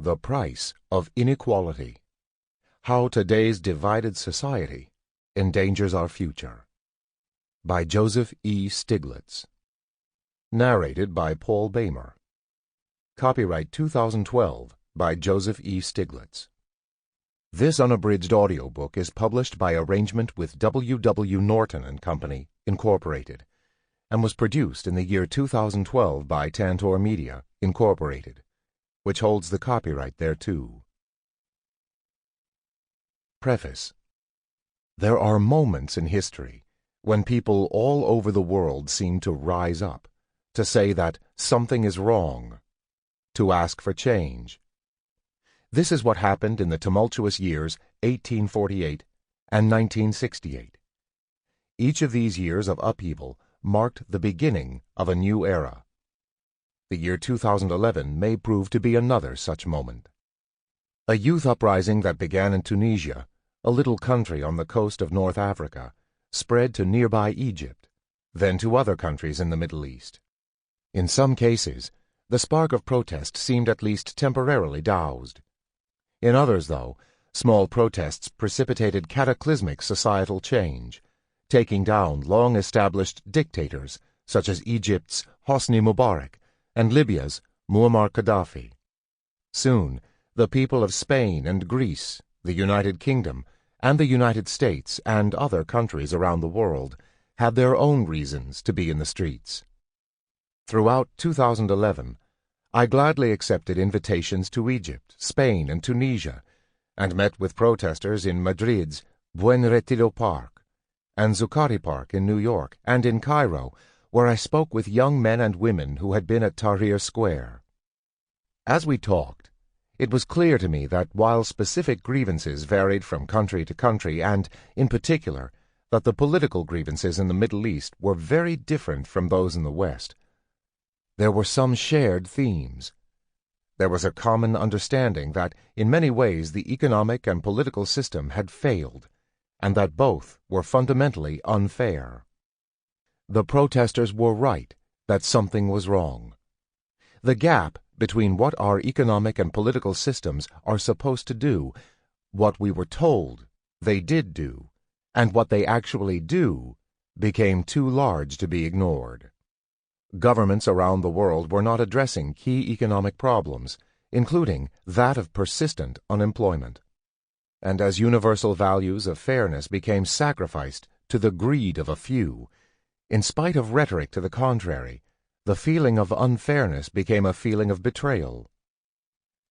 The Price of Inequality: How Today's Divided Society Endangers Our Future, by Joseph E. Stiglitz. Narrated by Paul Boehmer. Copyright 2012 by Joseph E. Stiglitz. This unabridged audiobook is published by arrangement with W. W. Norton and Company, Incorporated, and was produced in the year 2012 by Tantor Media, Incorporated, which holds the copyright thereto. Preface. There are moments in history when people all over the world seem to rise up, to say that something is wrong, to ask for change. This is what happened in the tumultuous years 1848 and 1968. Each of these years of upheaval marked the beginning of a new era. The year 2011 may prove to be another such moment. A youth uprising that began in Tunisia, a little country on the coast of North Africa, spread to nearby Egypt, then to other countries in the Middle East. In some cases, the spark of protest seemed at least temporarily doused. In others, though, small protests precipitated cataclysmic societal change, taking down long-established dictators such as Egypt's Hosni Mubarak and Libya's Muammar Gaddafi. Soon, the people of Spain and Greece, the United Kingdom, and the United States and other countries around the world had their own reasons to be in the streets. Throughout 2011, I gladly accepted invitations to Egypt, Spain, and Tunisia, and met with protesters in Madrid's Buen Retiro Park and Zuccotti Park in New York, and in Cairo, where I spoke with young men and women who had been at Tahrir Square. As we talked, it was clear to me that while specific grievances varied from country to country, and, in particular, that the political grievances in the Middle East were very different from those in the West, there were some shared themes. There was a common understanding that, in many ways, the economic and political system had failed, and that both were fundamentally unfair. The protesters were right that something was wrong. The gap between what our economic and political systems are supposed to do, what we were told they did do, and what they actually do, became too large to be ignored. Governments around the world were not addressing key economic problems, including that of persistent unemployment. And as universal values of fairness became sacrificed to the greed of a few, in spite of rhetoric to the contrary, the feeling of unfairness became a feeling of betrayal.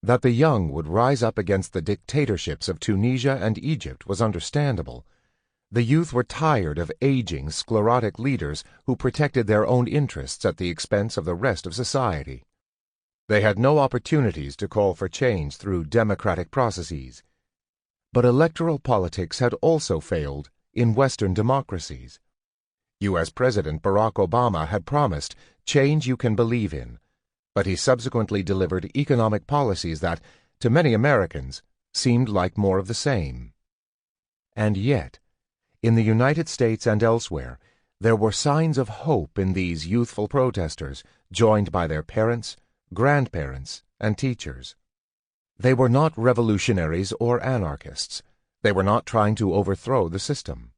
That the young would rise up against the dictatorships of Tunisia and Egypt was understandable. The youth were tired of aging, sclerotic leaders who protected their own interests at the expense of the rest of society. They had no opportunities to call for change through democratic processes. But electoral politics had also failed in Western democracies. U.S. President Barack Obama had promised change you can believe in, but he subsequently delivered economic policies that, to many Americans, seemed like more of the same. And yet, in the United States and elsewhere, there were signs of hope in these youthful protesters, joined by their parents, grandparents, and teachers. They were not revolutionaries or anarchists. They were not trying to overthrow the system.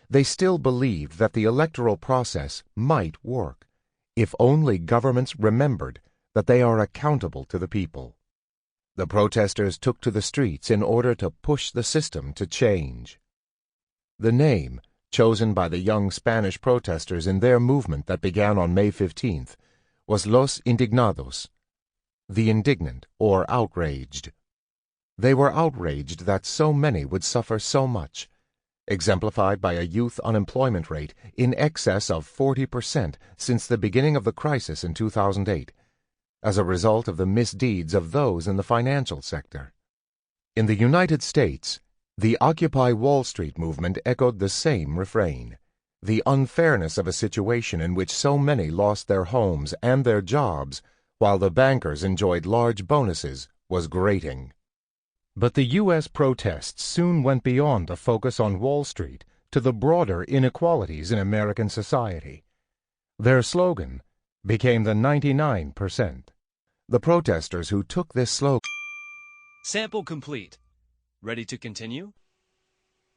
They still believed that the electoral process might work, if only governments remembered that they are accountable to the people. The protesters took to the streets in order to push the system to change. The name, chosen by the young Spanish protesters in their movement that began on May 15th, was Los Indignados, the indignant or outraged. They were outraged that so many would suffer so much, exemplified by a youth unemployment rate in excess of 40% since the beginning of the crisis in 2008, as a result of the misdeeds of those in the financial sector. In the United States, the Occupy Wall Street movement echoed the same refrain. The unfairness of a situation in which so many lost their homes and their jobs, while the bankers enjoyed large bonuses, was grating. But the U.S. protests soon went beyond the focus on Wall Street to the broader inequalities in American society. Their slogan became the 99%. The protesters who took this slogan Sample complete. Ready to continue?